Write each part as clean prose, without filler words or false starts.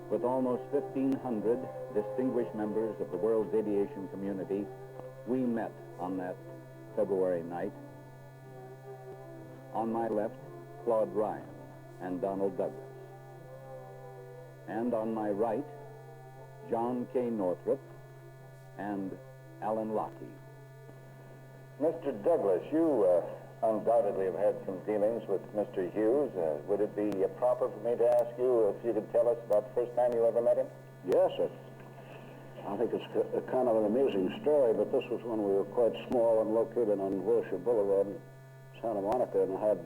with almost 1,500 distinguished members of the world's aviation community, we met on that February night. On my left, Claude Ryan and Donald Douglas. And on my right, John K. Northrop and Alan Lockheed. Mr. Douglas, you undoubtedly have had some dealings with Mr. Hughes. Would it be proper for me to ask you if you could tell us about the first time you ever met him? Yes, I think it's a kind of an amusing story, but this was when we were quite small and located on Wilshire Boulevard in Santa Monica, and I had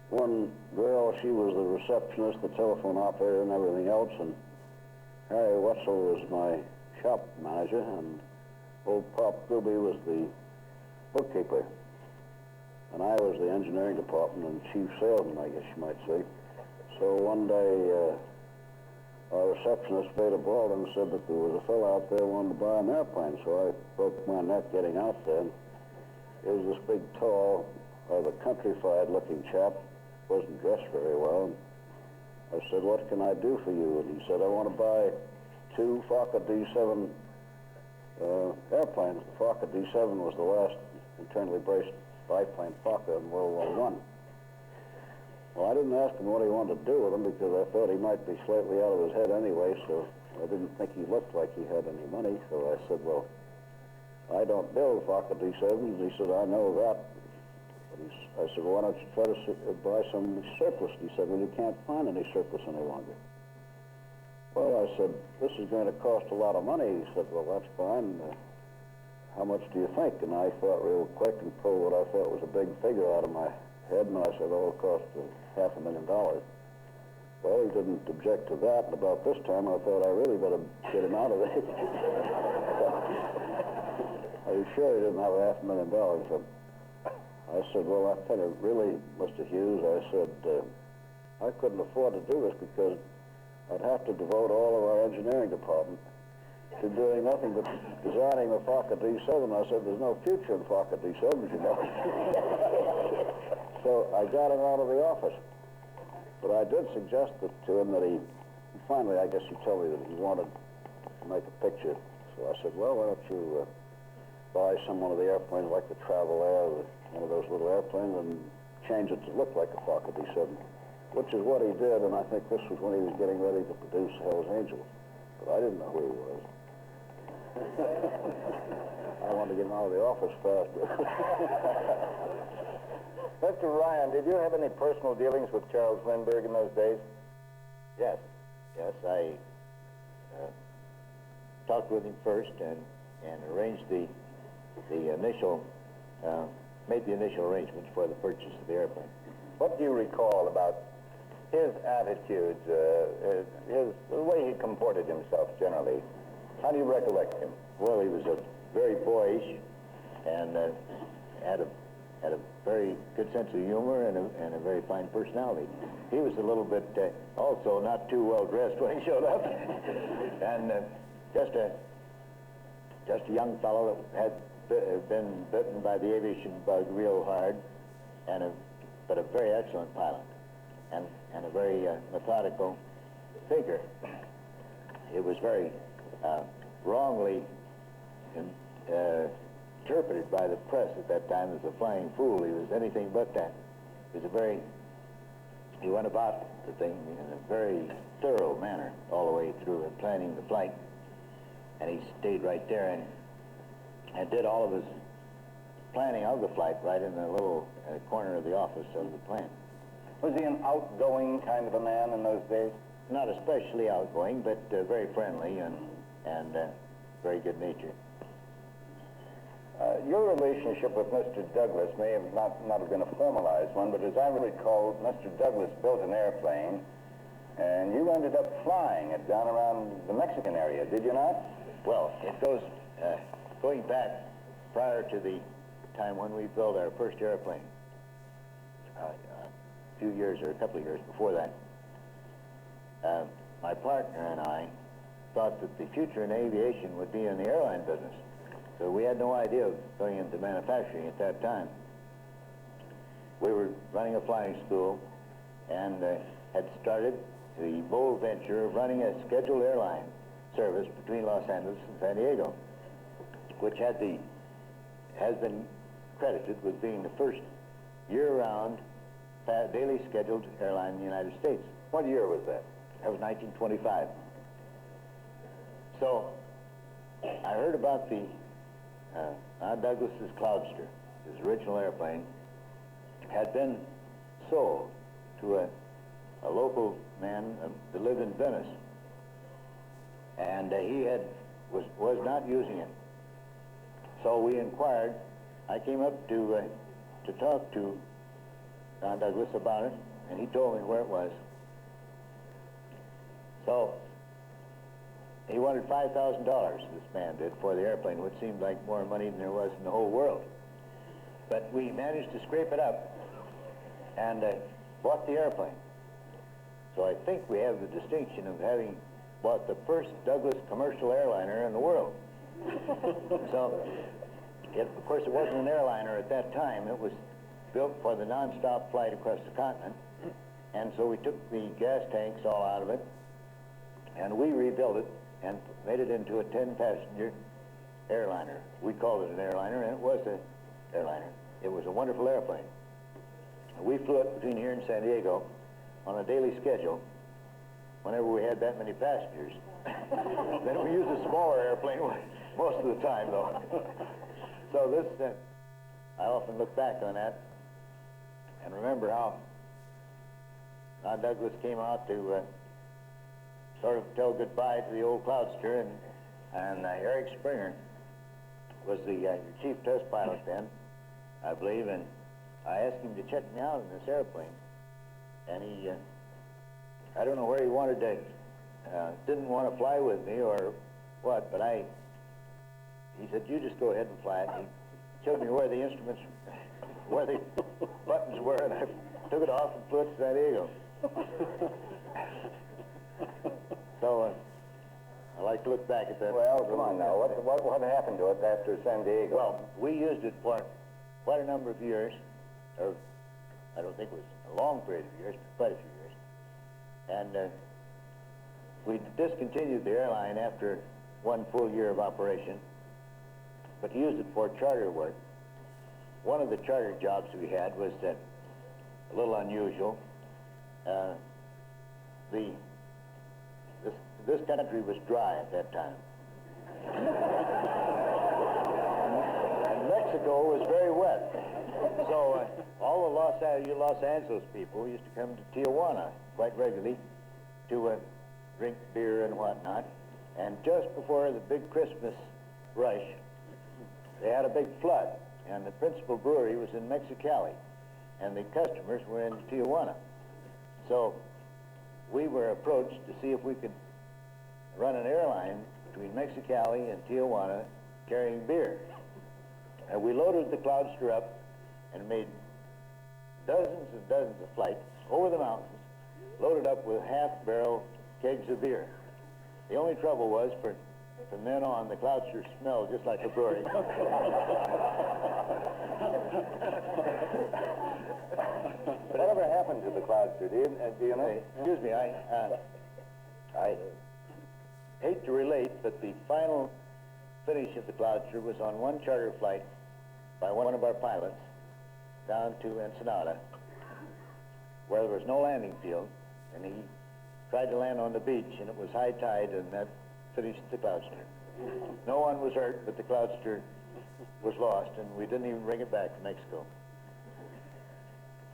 one girl. She was the receptionist, the telephone operator, and everything else, and Harry Wetzel was my shop manager, and old Pop Gooby was the bookkeeper. And I was the engineering department and chief salesman, I guess you might say. So one day, our receptionist made a ball and said that there was a fellow out there who wanted to buy an airplane. So I broke my neck getting out there. And it was this big, tall, rather countrified looking chap. Wasn't dressed very well. And I said, "What can I do for you?" And he said, "I want to buy 2 Fokker D7 airplanes." The Fokker D7 was the last internally braced biplane Fokker in World War I. Well, I didn't ask him what he wanted to do with them because I thought he might be slightly out of his head anyway, so I didn't think he looked like he had any money. So I said, "Well, I don't build Fokker D7s. He said, "I know that." I said, "Well, why don't you try to buy some surplus?" He said, "Well, you can't find any surplus any longer." Well, I said, "This is going to cost a lot of money." He said, "Well, that's fine. How much do you think?" And I thought real quick and pulled what I thought was a big figure out of my head, and I said, "Oh, it'll cost $500,000. Well, he didn't object to that, and about this time I thought I really better get him out of it. Are you sure he didn't have $500,000? So I said, "Well, I tell you, really, Mr. Hughes," I said, "I couldn't afford to do this because I'd have to devote all of our engineering department to doing nothing but designing the Fokker D7. I said, "There's no future in Fokker D7s, you know." So I got him out of the office. But I did suggest to him that finally, I guess he told me that he wanted to make a picture. So I said, "Well, why don't you buy some one of the airplanes like the Travel Air, one of those little airplanes, and change it to look like a Fokker D7, which is what he did, and I think this was when he was getting ready to produce Hell's Angels. But I didn't know who he was. I wanted to get him out of the office fast. Mr. Ryan, did you have any personal dealings with Charles Lindbergh in those days? Yes, I talked with him first and arranged the initial, made the initial arrangements for the purchase of the airplane. What do you recall about his attitudes, the way he comported himself generally? How do you recollect him? Well, he was a very boyish and had a very good sense of humor and a very fine personality. He was a little bit also not too well dressed when he showed up, and just a young fellow that had been bitten by the aviation bug real hard, but a very excellent pilot and a very methodical thinker. It was very wrongly interpreted by the press at that time as a flying fool. He was anything but that. He went about the thing in a very thorough manner all the way through in planning the flight, and he stayed right there and did all of his planning of the flight right in the little corner of the office of the plant. Was he an outgoing kind of a man in those days? Not especially outgoing, but very friendly and very good natured. Your relationship with Mr. Douglas may have not have been a formalized one, but as I recall, Mr. Douglas built an airplane, and you ended up flying it down around the Mexican area, did you not? Well, it goes going back prior to the time when we built our first airplane. A few years or a couple of years before that, my partner and I thought that the future in aviation would be in the airline business. So we had no idea of going into manufacturing at that time. We were running a flying school and had started the bold venture of running a scheduled airline service between Los Angeles and San Diego, which has been credited with being the first year-round daily scheduled airline in the United States. What year was that? That was 1925. So I heard about the Douglas's Cloudster, his original airplane, had been sold to a local man that lived in Venice, and he was not using it. So we inquired. I came up to talk to Don Douglas about it, and he told me where it was. So he wanted $5,000, this man did, for the airplane, which seemed like more money than there was in the whole world. But we managed to scrape it up and bought the airplane. So I think we have the distinction of having bought the first Douglas commercial airliner in the world. So, of course, it wasn't an airliner at that time. It was built for the non-stop flight across the continent. And so we took the gas tanks all out of it, and we rebuilt it and made it into a 10-passenger airliner. We called it an airliner, and it was an airliner. It was a wonderful airplane. We flew it between here and San Diego on a daily schedule whenever we had that many passengers. Then we used a smaller airplane most of the time, though. So this, I often look back on that and remember how Don Douglas came out to sort of tell goodbye to the old Cloudster, and Eric Springer was the chief test pilot then, I believe, and I asked him to check me out in this airplane, and he, I don't know where he wanted to, didn't want to fly with me or what, but he said, you just go ahead and fly it. He showed me where the instruments, where the buttons were, and I took it off and flew it to San Diego. So I like to look back at that. Well, come on now. What happened to it after San Diego? Well, we used it for quite a number of years, or I don't think it was a long period of years, but quite a few years. And we discontinued the airline after one full year of operation, but used it for charter work. One of the charter jobs we had was a little unusual. This country was dry at that time. And Mexico was very wet. So all the Los Angeles people used to come to Tijuana quite regularly to drink beer and whatnot. And just before the big Christmas rush, they had a big flood. And the principal brewery was in Mexicali. And the customers were in Tijuana. So we were approached to see if we could run an airline between Mexicali and Tijuana carrying beer. And we loaded the Cloudster up and made dozens and dozens of flights over the mountains, loaded up with half-barrel kegs of beer. The only trouble was, from then on, the Cloudster smelled just like a brewery. Whatever happened to the Cloudster? Do you know? Excuse me, I hate to relate, but the final finish of the Cloudster was on one charter flight by one of our pilots down to Ensenada, where there was no landing field, and he tried to land on the beach, and it was high tide, and that finished the Cloudster. No one was hurt, but the Cloudster was lost, and we didn't even bring it back to Mexico.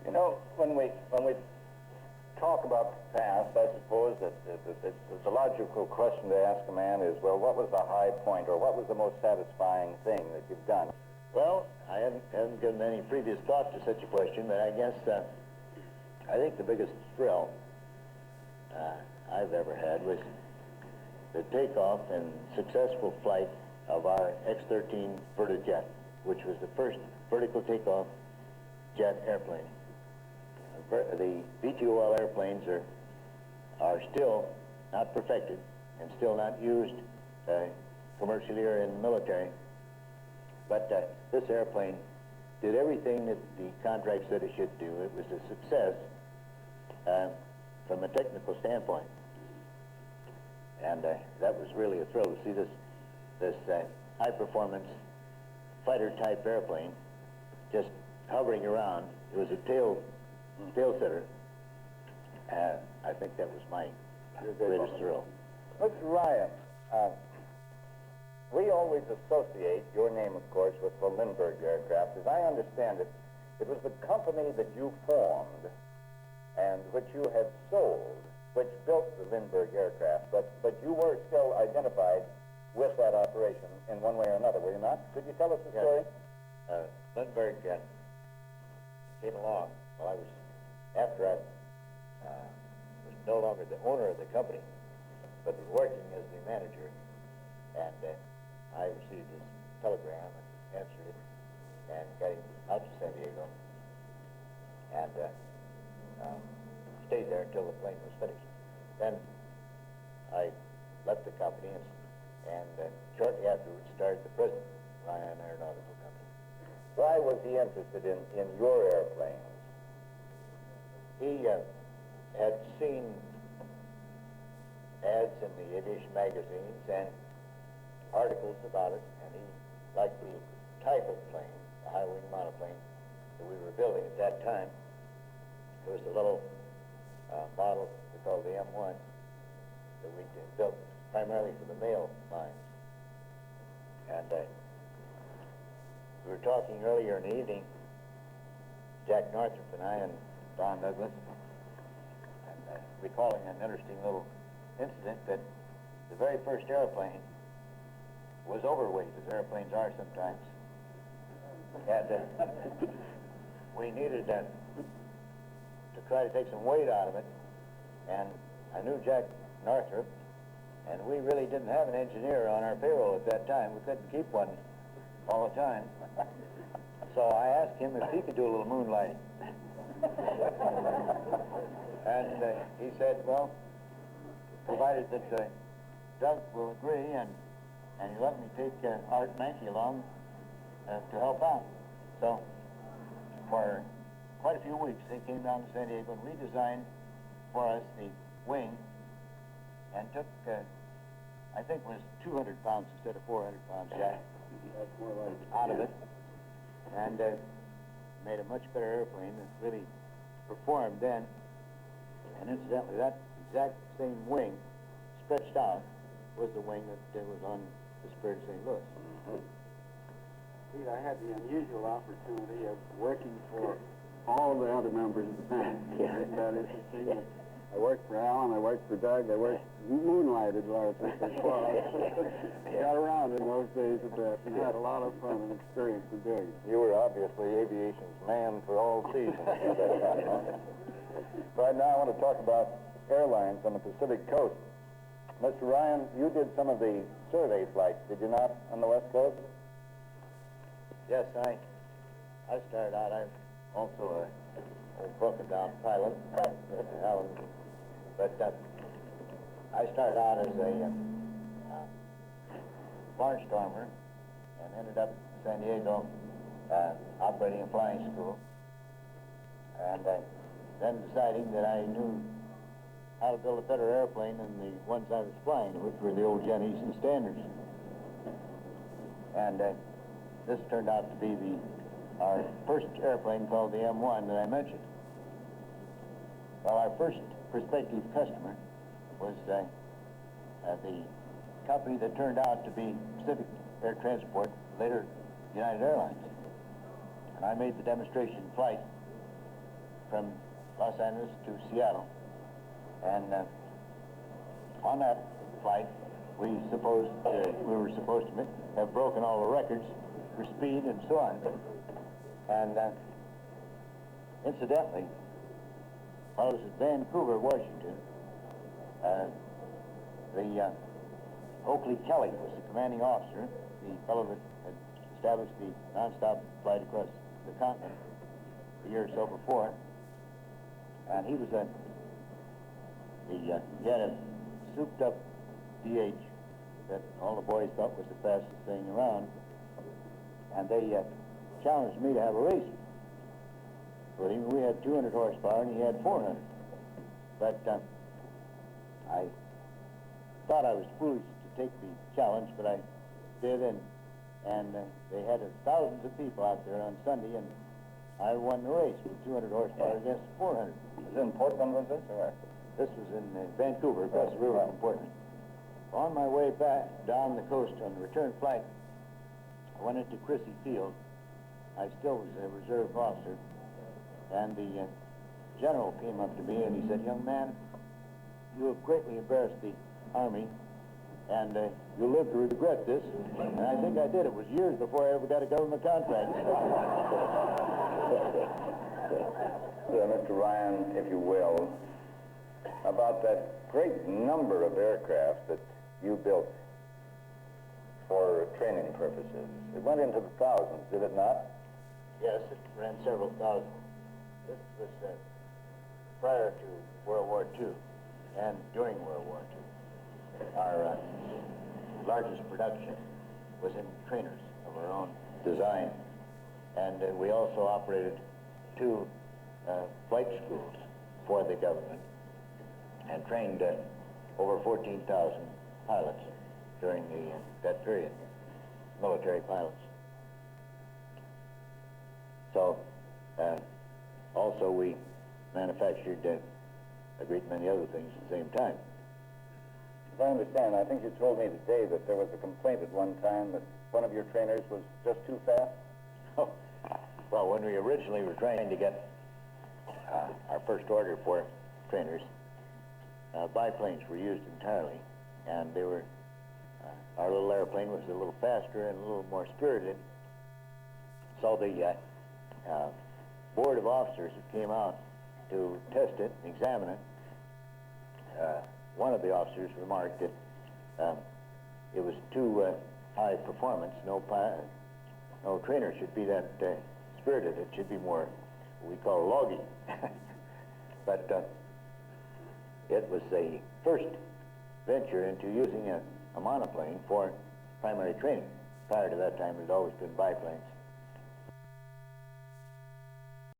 You know, when we talk about the past, I suppose that the logical question to ask a man is, well, what was the high point, or what was the most satisfying thing that you've done? Well, I haven't given any previous thought to such a question, but I guess I think the biggest thrill I've ever had was the takeoff and successful flight of our X-13 Vertijet, which was the first vertical takeoff jet airplane. The VTOL airplanes are still not perfected and still not used commercially or in the military. But this airplane did everything that the contract said it should do. It was a success from a technical standpoint. And that was really a thrill to see this high-performance fighter-type airplane just hovering around. It was a tail setter. I think that was my greatest thrill. Mr. Ryan, we always associate your name, of course, with the Lindbergh aircraft. As I understand it, it was the company that you formed and which you had sold, which built the Lindbergh aircraft, but you were still identified with that operation in one way or another, were you not? Could you tell us the story? Lindbergh came along while I was, after I was no longer the owner of the company, but was working as the manager, and I received his telegram and answered it, and got him out to San Diego, and stayed there until the plane was finished. Then I left the company and shortly afterwards started the present Ryan Aeronautical Company. Why was he interested in your airplanes? He had seen ads in the aviation magazines and articles about it, and he liked the type of plane, the high-wing monoplane that we were building at that time. It was a little model we called the M1 that we built primarily for the mail lines. And we were talking earlier in the evening, Jack Northrop and I and Don Douglas, and recalling an interesting little incident that the very first airplane was overweight, as airplanes are sometimes. And we needed to try to take some weight out of it, and I knew Jack Northrop, and we really didn't have an engineer on our payroll at that time. We couldn't keep one all the time. So I asked him if he could do a little moonlighting. And he said, well, provided that Doug will agree, and he let me take Art Mankey along to help out. So for quite a few weeks, they came down to San Diego and redesigned for us the wing, and took, I think it was 200 pounds instead of 400 pounds, Jack, out of it, and made a much better airplane that really performed then. And incidentally, that exact same wing, stretched out, was the wing that was on the Spirit of St. Louis. Pete, I had the unusual opportunity of working for all the other members of the band. Isn't that interesting? I worked for Alan, I worked for Doug, I worked moonlighted largely for Claude. Got around in those days a bit and had a lot of fun and experience in doing it. You were obviously aviation's man for all seasons at that time, huh? Right now I want to talk about airlines on the Pacific Coast. Mr. Ryan, you did some of the survey flights, did you not, on the West Coast? Yes, I started out, I'm also a broken down pilot, Alan, but I started out as a barnstormer and ended up in San Diego operating a flying school, and then deciding that I knew how to build a better airplane than the ones I was flying, which were the old Jennies and Standards. And this turned out to be our first airplane called the M1 that I mentioned. Well, our first prospective customer was the company that turned out to be Pacific Air Transport, later United Airlines. And I made the demonstration flight from Los Angeles to Seattle. And on that flight, we were supposed to have broken all the records for speed and so on. And incidentally, while I was at Vancouver, Washington, the Oakley Kelly was the commanding officer, the fellow that had established the nonstop flight across the continent a year or so before. And he was he had a souped-up DH that all the boys thought was the fastest thing around, and they challenged me to have a race with him. We had 200 horsepower and he had 400. But I thought I was foolish to take the challenge, but I did, and they had thousands of people out there on Sunday, and I won the race with 200 horsepower against 400. Was it in Portland, was this, or where? This was in Vancouver, across the river from Portland. On my way back down the coast on the return flight, I went into Crissy Field. I still was a reserve officer, and the general came up to me and he said, "Young man, you have greatly embarrassed the Army, and you'll live to regret this." And I think I did. It was years before I ever got a government contract. Mr. Ryan, if you will, about that great number of aircraft that you built for training purposes. It went into the thousands, did it not? Yes, it ran several thousand. This was prior to World War II and during World War II. Our largest production was in trainers of our own design. And we also operated 2 flight schools for the government and trained over 14,000 pilots during that period, military pilots. So, also we manufactured a great many other things at the same time. As I understand, I think you told me today that there was a complaint at one time that one of your trainers was just too fast. Oh, well, when we originally were trying to get our first order for trainers, biplanes were used entirely, and they were, our little airplane was a little faster and a little more spirited. So the board of officers who came out to test it and examine it, one of the officers remarked that it was too high performance. No trainer should be that spirited. It should be more what we call loggy. But it was the first venture into using a monoplane for primary training. Prior to that time, it had always been biplanes.